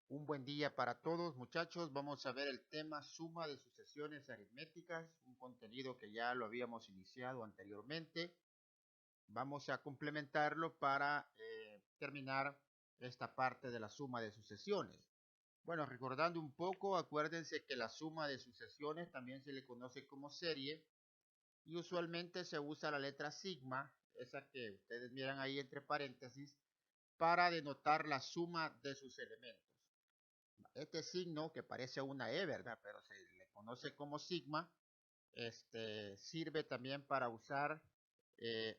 Un buen día para todos, muchachos. Vamos a ver el tema suma de sucesiones aritméticas, un contenido que ya lo habíamos iniciado anteriormente. Vamos a complementarlo para terminar esta parte de la suma de sucesiones. Bueno, recordando un poco, acuérdense que la suma de sucesiones también se le conoce como serie y usualmente se usa la letra sigma, esa que ustedes miran ahí entre paréntesis, para denotar la suma de sus elementos. Este signo que parece una E, ¿verdad? Pero se le conoce como sigma, sirve también para usar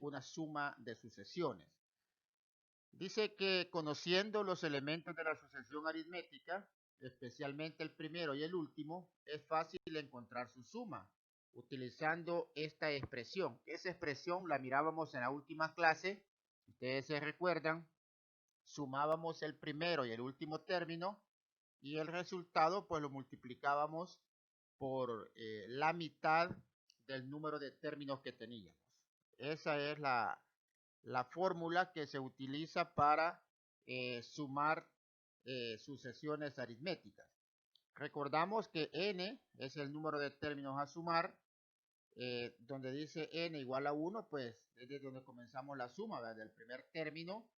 una suma de sucesiones. Dice que conociendo los elementos de la sucesión aritmética, especialmente el primero y el último, es fácil encontrar su suma utilizando esta expresión. Esa expresión la mirábamos en la última clase. Ustedes se recuerdan, sumábamos el primero y el último término y el resultado pues lo multiplicábamos por la mitad del número de términos que teníamos. Esa es la fórmula que se utiliza para sumar sucesiones aritméticas. Recordamos que n es el número de términos a sumar, donde dice n igual a 1, pues es de donde comenzamos la suma, ¿verdad? Del primer término.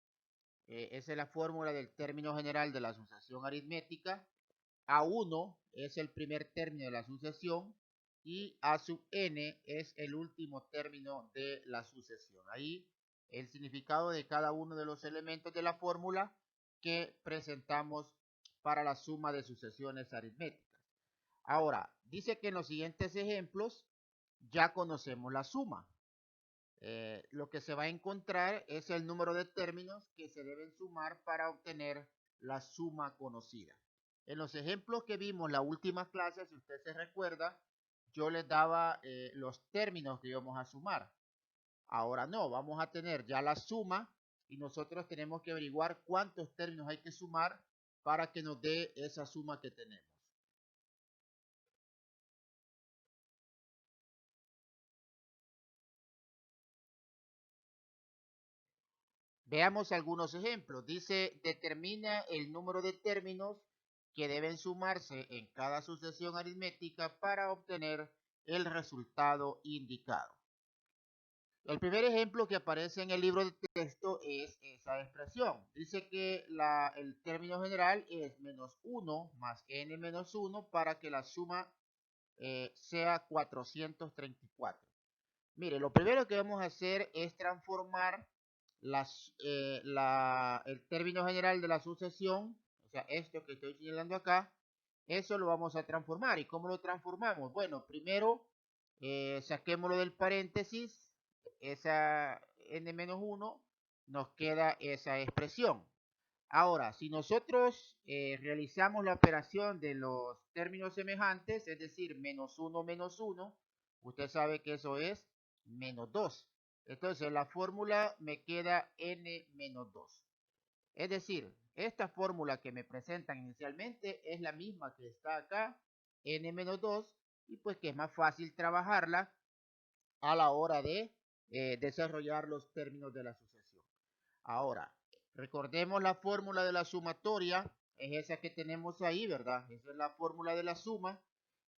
Esa es la fórmula del término general de la sucesión aritmética. A1 es el primer término de la sucesión y A sub n es el último término de la sucesión. Ahí el significado de cada uno de los elementos de la fórmula que presentamos para la suma de sucesiones aritméticas. Ahora, dice que en los siguientes ejemplos ya conocemos la suma. Lo que se va a encontrar es el número de términos que se deben sumar para obtener la suma conocida. En los ejemplos que vimos la última clase, si usted se recuerda, yo les daba los términos que íbamos a sumar. Ahora no, vamos a tener ya la suma y nosotros tenemos que averiguar cuántos términos hay que sumar para que nos dé esa suma que tenemos. Veamos algunos ejemplos. Dice, determina el número de términos que deben sumarse en cada sucesión aritmética para obtener el resultado indicado. El primer ejemplo que aparece en el libro de texto es esa expresión. Dice que el término general es menos 1 más n menos 1 para que la suma sea 434. Mire, lo primero que vamos a hacer es transformar el término general de la sucesión, o sea, esto que estoy señalando acá, eso lo vamos a transformar. ¿Y cómo lo transformamos? Bueno, primero saquémoslo del paréntesis, esa n-1, nos queda esa expresión. Ahora, si nosotros realizamos la operación de los términos semejantes, es decir, menos 1, usted sabe que eso es menos 2. Entonces, la fórmula me queda n menos 2. Es decir, esta fórmula que me presentan inicialmente es la misma que está acá, n menos 2, y pues que es más fácil trabajarla a la hora de desarrollar los términos de la sucesión. Ahora, recordemos la fórmula de la sumatoria, es esa que tenemos ahí, ¿verdad? Esa es la fórmula de la suma.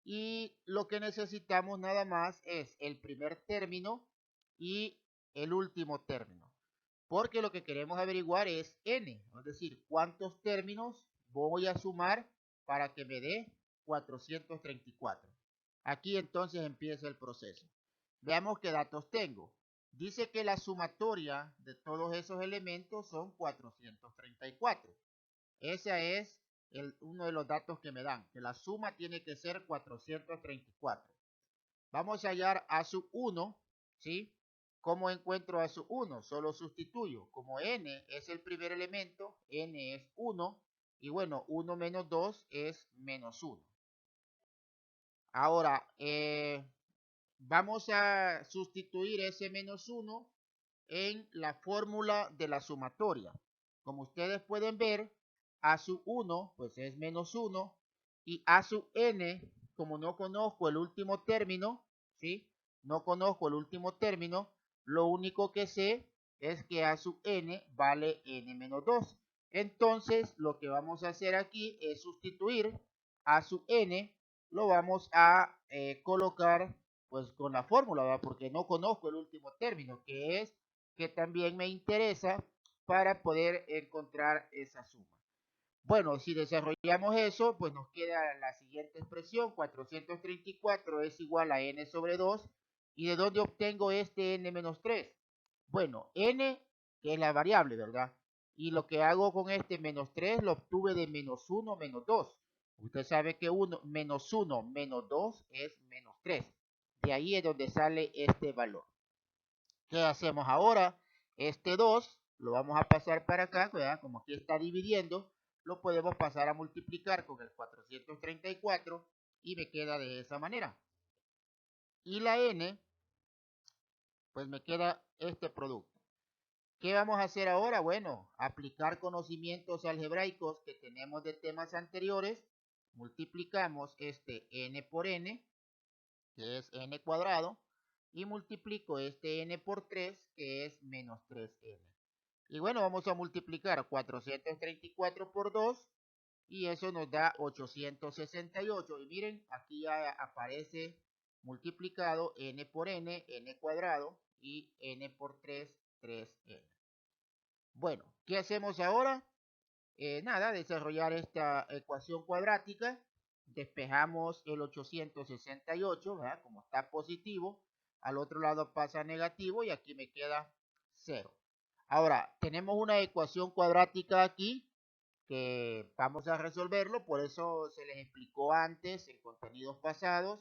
Y lo que necesitamos nada más es el primer término y el último término. Porque lo que queremos averiguar es n, es decir, cuántos términos voy a sumar para que me dé 434. Aquí entonces empieza el proceso. Veamos qué datos tengo. Dice que la sumatoria de todos esos elementos son 434. Ese es uno de los datos que me dan, que la suma tiene que ser 434. Vamos a hallar a sub 1, ¿sí? ¿Cómo encuentro a sub 1? Solo sustituyo. Como n es el primer elemento, n es 1, y bueno, 1 menos 2 es menos 1. Ahora, vamos a sustituir ese menos 1 en la fórmula de la sumatoria. Como ustedes pueden ver, a sub 1 pues es menos 1 y a sub n, como no conozco el último término, ¿sí? No conozco el último término, lo único que sé es que a sub n vale n menos 2. Entonces, lo que vamos a hacer aquí es sustituir a su n, lo vamos a colocar pues con la fórmula, ¿verdad? Porque no conozco el último término, que es que también me interesa para poder encontrar esa suma. Bueno, si desarrollamos eso, pues nos queda la siguiente expresión, 434 es igual a n sobre 2. ¿Y de dónde obtengo este n menos 3? Bueno, n, que es la variable, ¿verdad? Y lo que hago con este menos 3 lo obtuve de menos 1 menos 2. Usted sabe que menos 1 menos 2 es menos 3. De ahí es donde sale este valor. ¿Qué hacemos ahora? Este 2 lo vamos a pasar para acá, ¿verdad? Como aquí está dividiendo, lo podemos pasar a multiplicar con el 434 y me queda de esa manera. Y la n, pues me queda este producto. ¿Qué vamos a hacer ahora? Bueno, aplicar conocimientos algebraicos que tenemos de temas anteriores. Multiplicamos este n por n, que es n cuadrado, y multiplico este n por 3, que es menos 3n. Y bueno, vamos a multiplicar 434 por 2 y eso nos da 868. Y miren, aquí ya aparece multiplicado n por n, n cuadrado, y n por 3, 3n. Bueno, ¿qué hacemos ahora? Nada, desarrollar esta ecuación cuadrática. Despejamos el 868, ¿verdad? Como está positivo, al otro lado pasa negativo y aquí me queda 0. Ahora, tenemos una ecuación cuadrática aquí que vamos a resolverlo, por eso se les explicó antes en contenidos pasados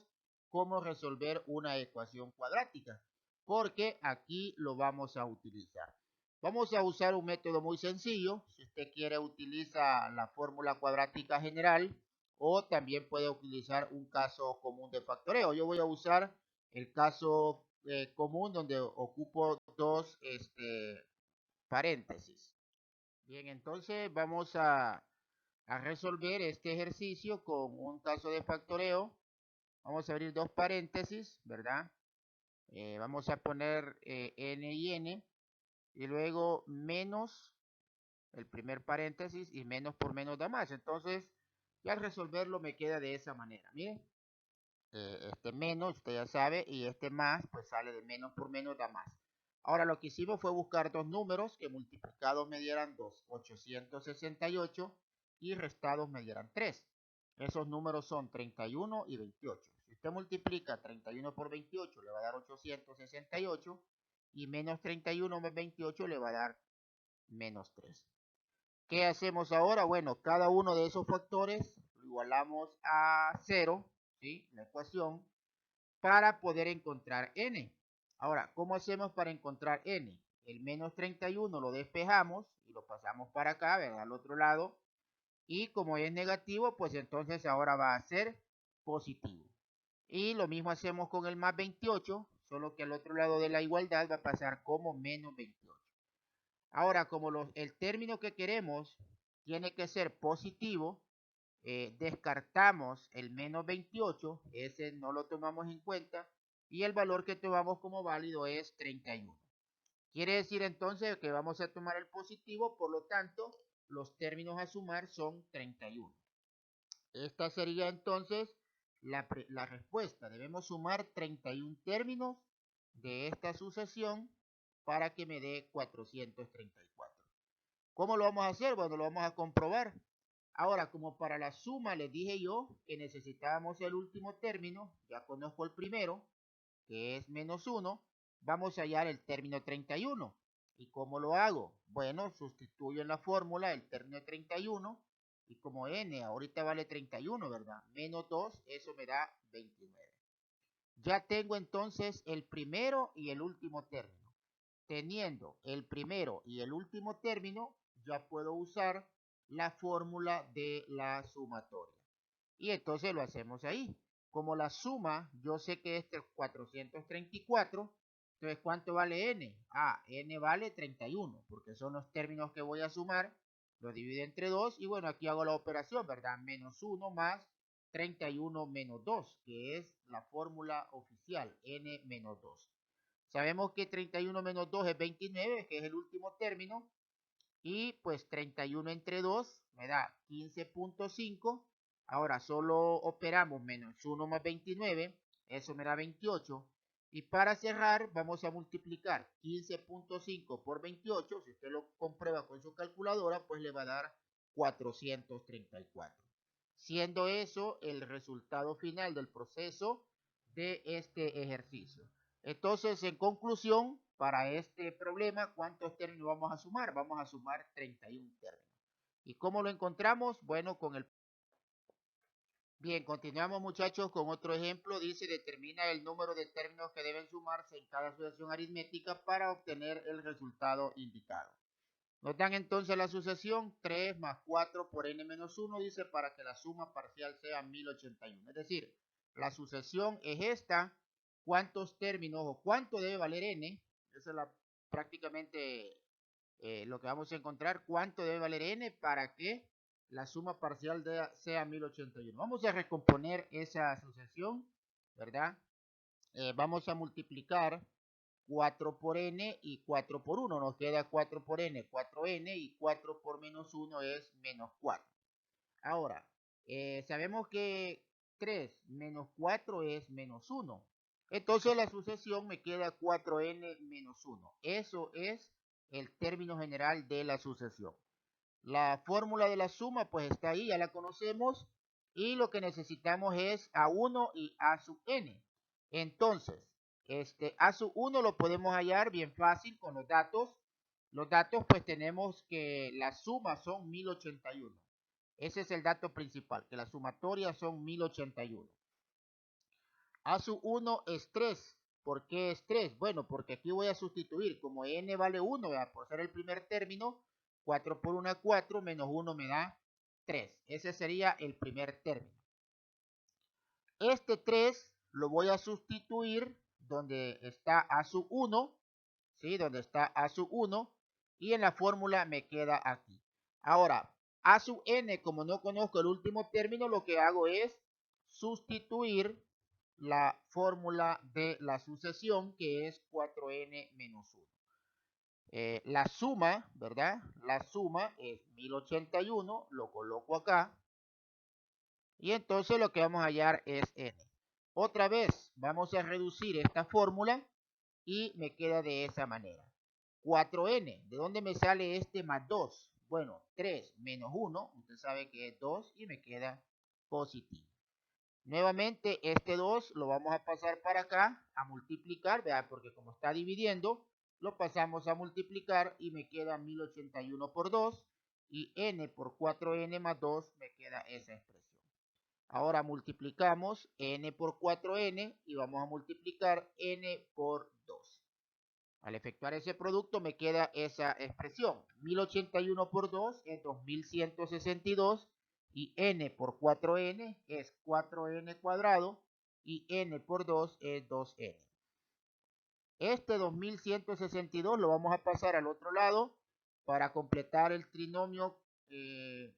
cómo resolver una ecuación cuadrática, porque aquí lo vamos a utilizar. Vamos a usar un método muy sencillo. Si usted quiere, utiliza la fórmula cuadrática general o también puede utilizar un caso común de factoreo. Yo voy a usar el caso común donde ocupo dos paréntesis. Bien, entonces vamos a resolver este ejercicio con un caso de factoreo. Vamos a abrir dos paréntesis, ¿verdad? Vamos a poner n y n y luego menos el primer paréntesis y menos por menos da más. Entonces, ya al resolverlo me queda de esa manera. Miren, este menos, usted ya sabe, y este más, pues sale de menos por menos da más. Ahora lo que hicimos fue buscar dos números que multiplicados me dieran 2, 868, y restados me dieran 3. Esos números son 31 y 28. Si usted multiplica 31 por 28 le va a dar 868 y menos 31 más 28 le va a dar menos 3. ¿Qué hacemos ahora? Bueno, cada uno de esos factores lo igualamos a 0, ¿sí? La ecuación, para poder encontrar n. Ahora, ¿cómo hacemos para encontrar n? El menos 31 lo despejamos y lo pasamos para acá, ¿verdad? Al otro lado. Y como es negativo, pues entonces ahora va a ser positivo. Y lo mismo hacemos con el más 28, solo que al otro lado de la igualdad va a pasar como menos 28. Ahora, como el término que queremos tiene que ser positivo, descartamos el menos 28, ese no lo tomamos en cuenta, y el valor que tomamos como válido es 31. Quiere decir entonces que vamos a tomar el positivo, por lo tanto, los términos a sumar son 31. Esta sería entonces la respuesta. Debemos sumar 31 términos de esta sucesión para que me dé 434. ¿Cómo lo vamos a hacer? Bueno, lo vamos a comprobar. Ahora, como para la suma les dije yo que necesitábamos el último término, ya conozco el primero, que es menos 1, vamos a hallar el término 31. ¿Y cómo lo hago? Bueno, sustituyo en la fórmula el término 31 y como n ahorita vale 31, ¿verdad? Menos 2, eso me da 29. Ya tengo entonces el primero y el último término. Teniendo el primero y el último término, ya puedo usar la fórmula de la sumatoria. Y entonces lo hacemos ahí. Como la suma, yo sé que este es 434, entonces ¿cuánto vale n? N vale 31, porque son los términos que voy a sumar. Lo divido entre 2 y bueno, aquí hago la operación, ¿verdad? Menos 1 más 31 menos 2, que es la fórmula oficial, n menos 2. Sabemos que 31 menos 2 es 29, que es el último término. y pues 31 entre 2 me da 15.5. Ahora solo operamos menos 1 más 29, eso me da 28. Y para cerrar vamos a multiplicar 15.5 por 28, si usted lo comprueba con su calculadora, pues le va a dar 434. Siendo eso el resultado final del proceso de este ejercicio. Entonces, en conclusión, para este problema, ¿cuántos términos vamos a sumar? Vamos a sumar 31 términos. ¿Y cómo lo encontramos? Bueno, con el... Bien, continuamos muchachos con otro ejemplo. Dice, determina el número de términos que deben sumarse en cada sucesión aritmética para obtener el resultado indicado. Nos dan entonces la sucesión 3 más 4 por n menos 1, dice, para que la suma parcial sea 1081. Es decir, la sucesión es esta. ¿Cuántos términos o cuánto debe valer n? Eso es prácticamente lo que vamos a encontrar. ¿Cuánto debe valer n para que la suma parcial sea 1081? Vamos a recomponer esa sucesión, ¿verdad? Vamos a multiplicar 4 por n y 4 por 1. Nos queda 4 por n, 4n, y 4 por menos 1 es menos 4. Ahora, sabemos que 3 menos 4 es menos 1. Entonces la sucesión me queda 4n menos 1. Eso es el término general de la sucesión. La fórmula de la suma pues está ahí, ya la conocemos. Y lo que necesitamos es A1 y A sub n. Entonces, A sub 1 lo podemos hallar bien fácil con los datos. Los datos pues tenemos que la suma son 1081. Ese es el dato principal, que la sumatoria son 1081. A sub 1 es 3. ¿Por qué es 3? Bueno, porque aquí voy a sustituir, como n vale 1, ¿verdad? Por ser el primer término, 4 por 1 es 4, menos 1 me da 3. Ese sería el primer término. Este 3 lo voy a sustituir donde está A sub 1, ¿sí? Donde está A sub 1, y en la fórmula me queda aquí. Ahora, A sub n, como no conozco el último término, lo que hago es sustituir la fórmula de la sucesión, que es 4n menos 1. La suma, ¿verdad? La suma es 1081, lo coloco acá, y entonces lo que vamos a hallar es n. Otra vez, vamos a reducir esta fórmula y me queda de esa manera. 4n, ¿de dónde me sale este más 2? Bueno, 3 menos 1, usted sabe que es 2 y me queda positivo. Nuevamente, este 2 lo vamos a pasar para acá, a multiplicar, ¿verdad? Porque como está dividiendo, lo pasamos a multiplicar y me queda 1081 por 2, y n por 4n más 2 me queda esa expresión. Ahora multiplicamos n por 4n y vamos a multiplicar n por 2. Al efectuar ese producto me queda esa expresión. 1081 por 2 es 2162 y n por 4n es 4n cuadrado y n por 2 es 2n. Este 2162 lo vamos a pasar al otro lado para completar el trinomio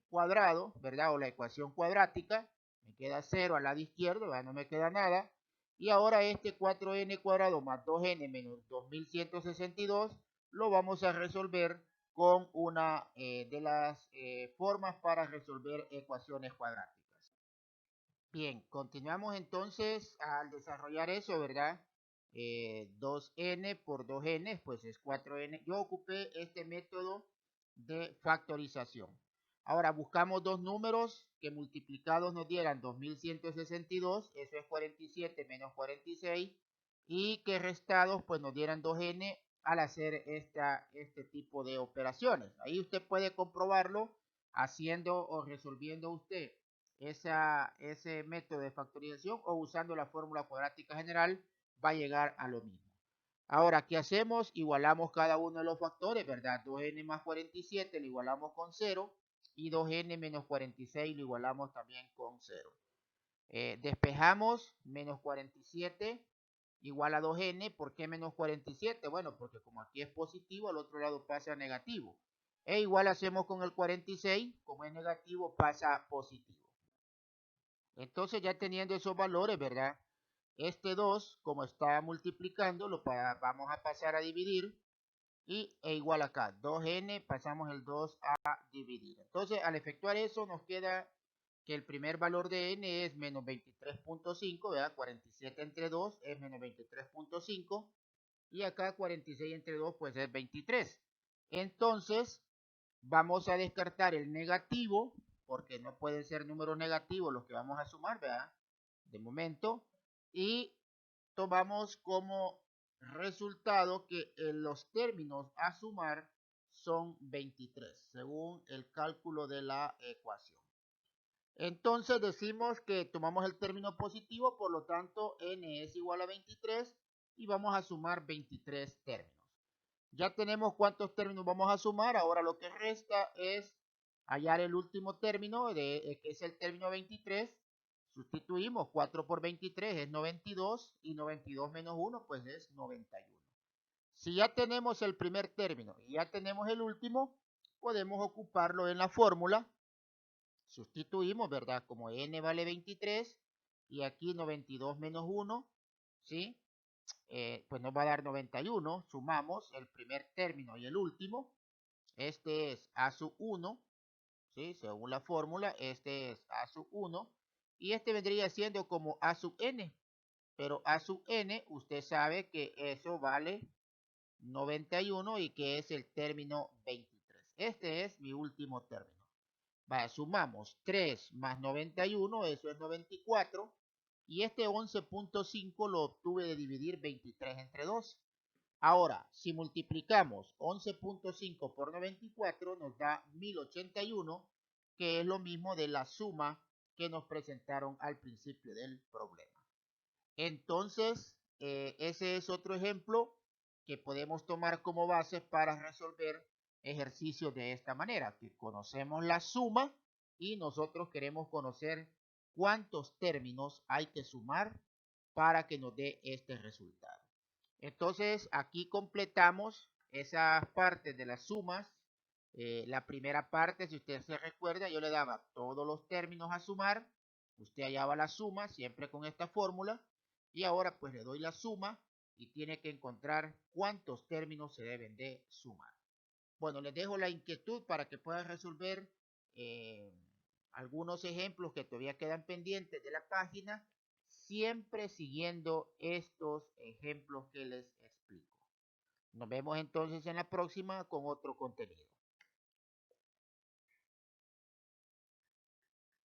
cuadrado, ¿verdad? O la ecuación cuadrática. Me queda 0 al lado izquierdo, ¿verdad? No me queda nada. Y ahora este 4n cuadrado más 2n menos 2162 lo vamos a resolver con una de las formas para resolver ecuaciones cuadráticas. Bien, continuamos entonces al desarrollar eso, ¿verdad? 2n por 2n, pues es 4n. Yo ocupé este método de factorización. Ahora buscamos dos números que multiplicados nos dieran 2162, eso es 47 menos 46, y que restados pues nos dieran 2n al hacer este tipo de operaciones. Ahí usted puede comprobarlo haciendo o resolviendo usted ese método de factorización o usando la fórmula cuadrática general, va a llegar a lo mismo. Ahora, ¿qué hacemos? Igualamos cada uno de los factores, ¿verdad? 2n más 47 lo igualamos con 0 y 2n menos 46 lo igualamos también con 0. Despejamos menos 47 igual a 2n. ¿Por qué menos 47? Bueno, porque como aquí es positivo, al otro lado pasa negativo. E igual hacemos con el 46, como es negativo, pasa positivo. Entonces ya teniendo esos valores, ¿verdad? Este 2, como está multiplicando, vamos a pasar a dividir. e igual acá, 2n, pasamos el 2 a dividir. Entonces, al efectuar eso, nos queda que el primer valor de n es menos 23.5, ¿verdad? 47 entre 2 es menos 23.5. Y acá 46 entre 2, pues es 23. Entonces, vamos a descartar el negativo, porque no pueden ser números negativos los que vamos a sumar, ¿verdad? De momento. Y tomamos como resultado que los términos a sumar son 23, según el cálculo de la ecuación. Entonces decimos que tomamos el término positivo, por lo tanto n es igual a 23 y vamos a sumar 23 términos. Ya tenemos cuántos términos vamos a sumar, ahora lo que resta es hallar el último término, que es el término 23. Sustituimos 4 por 23 es 92 y 92 menos 1 pues es 91. Si ya tenemos el primer término y ya tenemos el último, podemos ocuparlo en la fórmula. Sustituimos, ¿verdad? Como n vale 23 y aquí 92 menos 1, ¿sí? Pues nos va a dar 91. Sumamos el primer término y el último. Este es a sub 1, ¿sí? Según la fórmula, este es a sub 1. Y este vendría siendo como a sub n. Pero a sub n, usted sabe que eso vale 91 y que es el término 23. Este es mi último término. Vaya, sumamos 3 más 91, eso es 94. Y este 11.5 lo obtuve de dividir 23 entre 2. Ahora, si multiplicamos 11.5 por 94, nos da 1081, que es lo mismo de la suma que nos presentaron al principio del problema. Entonces, ese es otro ejemplo que podemos tomar como base para resolver ejercicios de esta manera, que conocemos la suma y nosotros queremos conocer cuántos términos hay que sumar para que nos dé este resultado. Entonces, aquí completamos esas partes de las sumas. La primera parte, si usted se recuerda, yo le daba todos los términos a sumar. Usted hallaba la suma, siempre con esta fórmula. Y ahora pues le doy la suma y tiene que encontrar cuántos términos se deben de sumar. Bueno, les dejo la inquietud para que puedan resolver algunos ejemplos que todavía quedan pendientes de la página, siempre siguiendo estos ejemplos que les explico. Nos vemos entonces en la próxima con otro contenido.